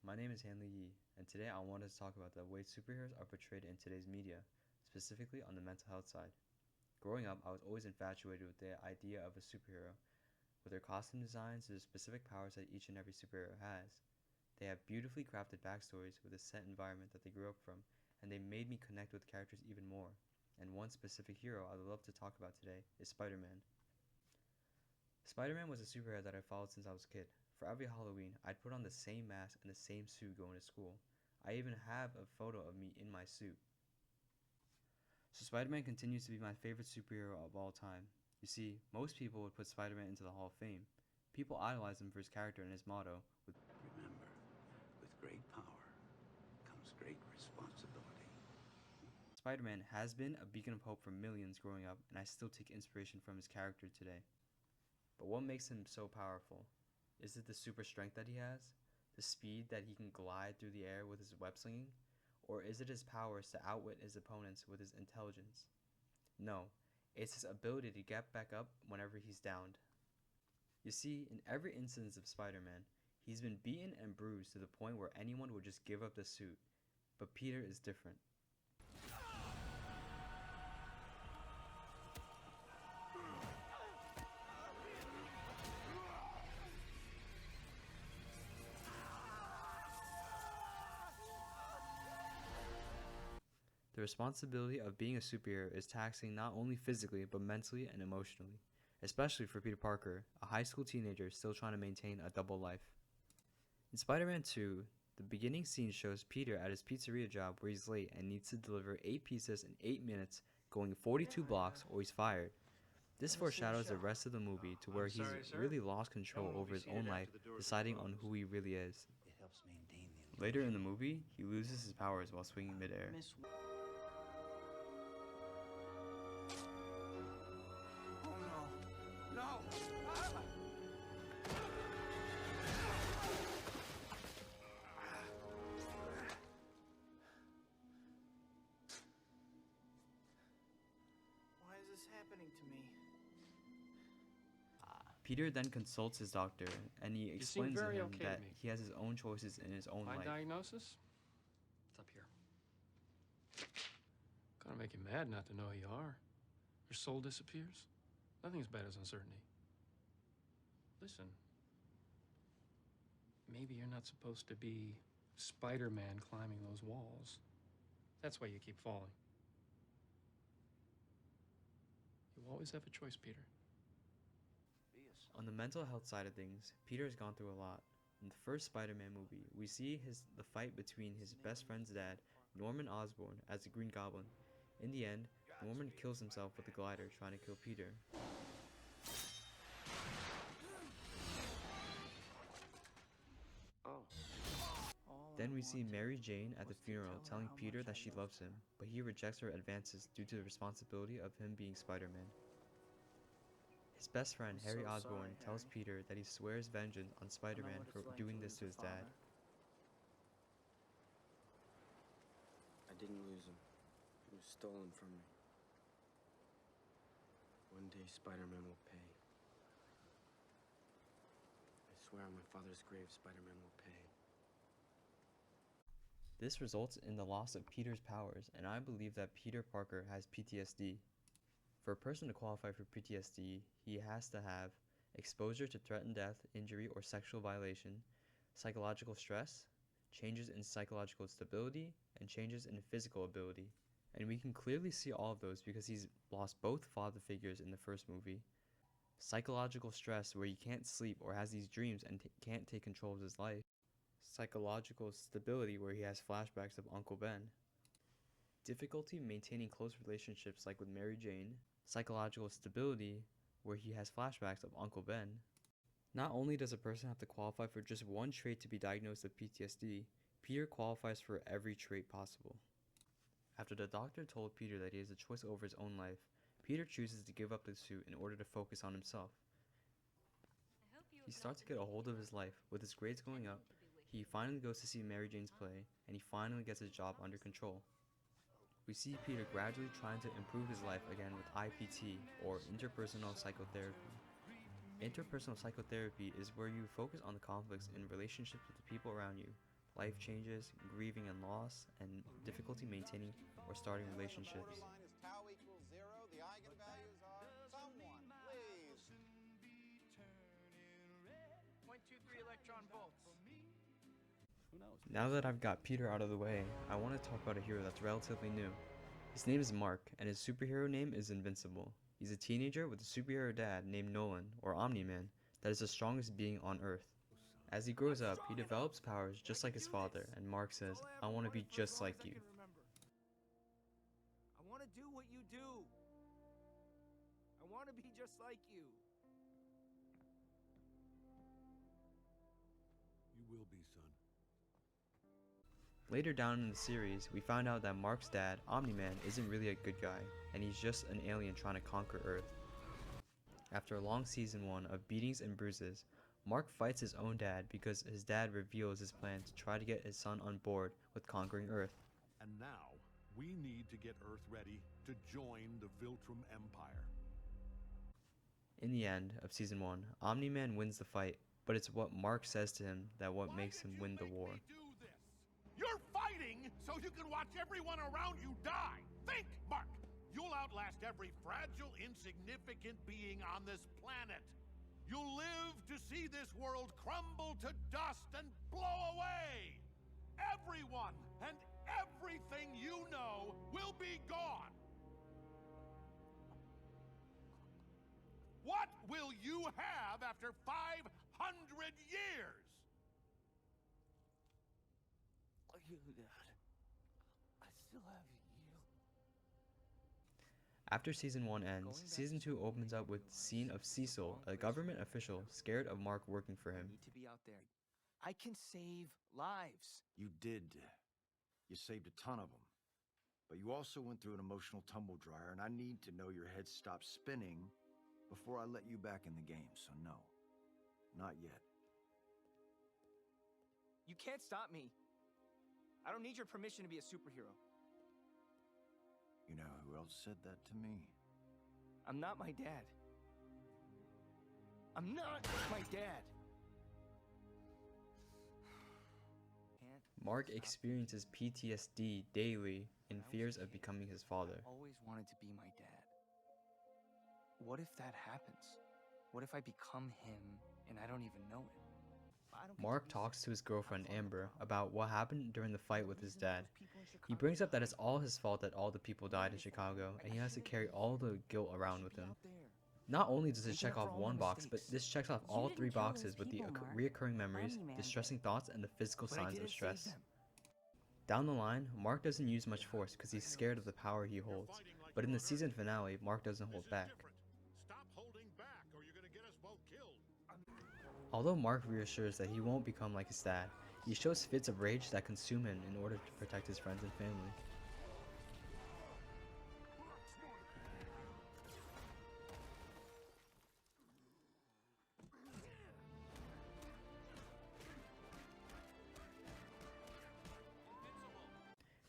my name is heatlh, and today I wanted to talk about the way superheroes are portrayed in today's media, specifically on the mental health side. Growing up, I was always infatuated with the idea of a superhero, with their costume designs to the specific powers that each and every superhero has. They have beautifully crafted backstories with a set environment that they grew up from, and they made me connect with characters even more. And one specific hero I would love to talk about today is Spider-Man. Spider-Man was a superhero that I followed since I was a kid. For every Halloween, I'd put on the same mask and the same suit going to school. I even have a photo of me in my suit. So Spider-Man continues to be my favorite superhero of all time. You see, most people would put Spider-Man into the Hall of Fame. People idolize him for his character and his motto, Remember, with great power comes great responsibility. Spider-Man has been a beacon of hope for millions growing up, and I still take inspiration from his character today. But what makes him so powerful? Is it the super strength that he has? The speed that he can glide through the air with his web slinging? Or is it his powers to outwit his opponents with his intelligence? No, it's his ability to get back up whenever he's downed. You see, in every instance of Spider-Man, he's been beaten and bruised to the point where anyone would just give up the suit. But Peter is different. The responsibility of being a superhero is taxing not only physically but mentally and emotionally, especially for Peter Parker, a high school teenager still trying to maintain a double life. In Spider-Man 2, the beginning scene shows Peter at his pizzeria job where he's late and needs to deliver 8 pizzas in 8 minutes, going 42 blocks or he's fired. This foreshadows the rest of the movie to where he's really lost control over his own life, deciding on who he really is. It helps maintain the Later in the movie, he loses his powers while swinging midair. Oh no! No! Why is this happening to me? Peter then consults his doctor, and he explains to very him okay to that me. he has his own choices in his own My life. diagnosis? It's up here. Gonna make you mad not to know who you are. Your soul disappears. Nothing as bad as uncertainty. Listen. Maybe you're not supposed to be Spider-Man climbing those walls. That's why you keep falling. You always have a choice, Peter. On the mental health side of things, Peter has gone through a lot. In the first Spider-Man movie, we see the fight between his best friend's dad, Norman Osborn, as the Green Goblin. In the end, Norman kills himself with a glider trying to kill Peter. Then we see Mary Jane at the funeral telling Peter that she loves him, but he rejects her advances due to the responsibility of him being Spider-Man. His best friend, I'm Harry so Osborn, sorry, tells Harry. Peter that he swears vengeance on I know Spider-Man what for it's like doing to this lose to a his dad. father. I didn't lose him. He was stolen from me. One day Spider-Man will pay. I swear on my father's grave, Spider-Man will pay. This results in the loss of Peter's powers, and I believe that Peter Parker has PTSD. For a person to qualify for PTSD, he has to have exposure to threatened death, injury, or sexual violation, psychological stress, changes in psychological stability, and changes in physical ability. And we can clearly see all of those because he's lost both father figures in the first movie. Psychological stress where he can't sleep or has these dreams and can't take control of his life. Psychological stability where he has flashbacks of Uncle Ben. Difficulty maintaining close relationships like with Mary Jane. Psychological stability where he has flashbacks of Uncle Ben. Not only does a person have to qualify for just one trait to be diagnosed with PTSD, Peter qualifies for every trait possible. After the doctor told Peter that he has a choice over his own life, Peter chooses to give up the suit in order to focus on himself. He starts to get a hold of his life. With his grades going up, he finally goes to see Mary Jane's play, and he finally gets his job under control. We see Peter gradually trying to improve his life again with IPT, or interpersonal psychotherapy. Interpersonal psychotherapy is where you focus on the conflicts in relationships with the people around you, life changes, grieving and loss, and difficulty maintaining or starting relationships. Line is tau equals 0. The eigenvalues are someone, please. 0.23 electron volts. Who knows? Now that I've got Peter out of the way, I want to talk about a hero that's relatively new. His name is Mark, and his superhero name is Invincible. He's a teenager with a superhero dad named Nolan, or Omni-Man, that is the strongest being on Earth. As he grows up, he develops powers just like his father, and Mark says, "I want to be just like you." I want to do what you do. I want to be just like you. You will be, son. Later down in the series, we find out that Mark's dad, Omni-Man, isn't really a good guy, and he's just an alien trying to conquer Earth. After a long season 1 of beatings and bruises, Mark fights his own dad because his dad reveals his plan to try to get his son on board with conquering Earth. And now, we need to get Earth ready to join the Viltrum Empire. In the end of season 1, Omni-Man wins the fight, but it's what Mark says to him that what makes him win the war. You're fighting so you can watch everyone around you die. Think, Mark. You'll outlast every fragile, insignificant being on this planet. You'll live to see this world crumble to dust and blow away. Everyone and everything you know will be gone. What will you have after 500 years? You, Dad. I still have you. After season 1 ends, season 2 opens up with the scene of Cecil, a government official scared of Mark working for I him. need to be out there. I can save lives. You did. You saved a ton of them. But you also went through an emotional tumble dryer, and I need to know your head stopped spinning before I let you back in the game, so no. Not yet. You can't stop me. I don't need your permission to be a superhero. You know who else said that to me? I'm not my dad. I'm not my dad. Mark experiences PTSD daily in fears of becoming his father. I always wanted to be my dad. What if that happens? What if I become him and I don't even know it? I don't get Mark to be talks to his I'm girlfriend far from Amber the problem. about what happened during the fight with The his reason all dad. those people in He Chicago brings up that died. it's all his fault that all the people died in Chicago, and he has to carry all the guilt around with him. Not only does this Make check it up off for all one the box, but mistakes. this checks off You all didn't 3 kill those boxes with the people, Mark. reoccurring memories, Omni-Man distressing did. thoughts, and the physical But I signs of didn't save stress. them. Down the line, Mark doesn't use much force because he's scared of the power he holds, but in the season finale, Mark doesn't hold back. Stop holding back, or you're gonna get us both killed. Although Mark reassures that he won't become like his dad, he shows fits of rage that consume him in order to protect his friends and family.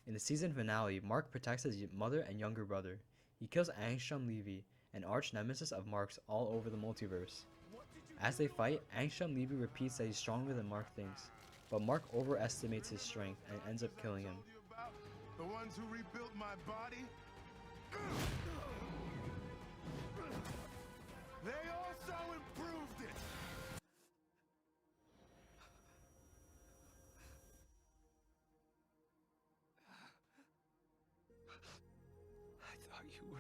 In the season finale, Mark protects his mother and younger brother. He kills Angstrom Levy, an arch nemesis of Mark's all over the multiverse. As they fight, Angstrom Levy repeats that he's stronger than Mark thinks, but Mark overestimates his strength and ends up killing him. The ones who rebuilt my body? They also improved it! I thought you were.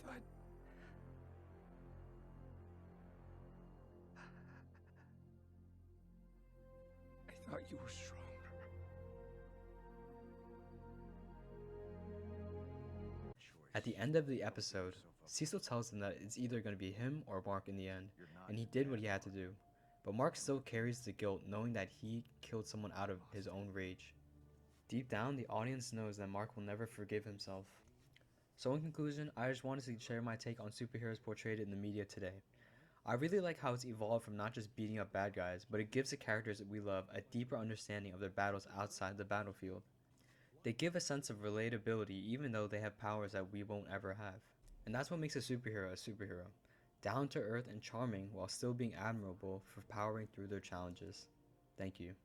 I thought. I thought you were stronger. At the end of the episode, Cecil tells him that it's either going to be him or Mark in the end, and he did what he had to do. But Mark still carries the guilt knowing that he killed someone out of his own rage. Deep down, the audience knows that Mark will never forgive himself. So in conclusion, I just wanted to share my take on superheroes portrayed in the media today. I really like how it's evolved from not just beating up bad guys, but it gives the characters that we love a deeper understanding of their battles outside the battlefield. They give a sense of relatability even though they have powers that we won't ever have. And that's what makes a superhero a superhero. down to earth and charming while still being admirable for powering through their challenges. Thank you.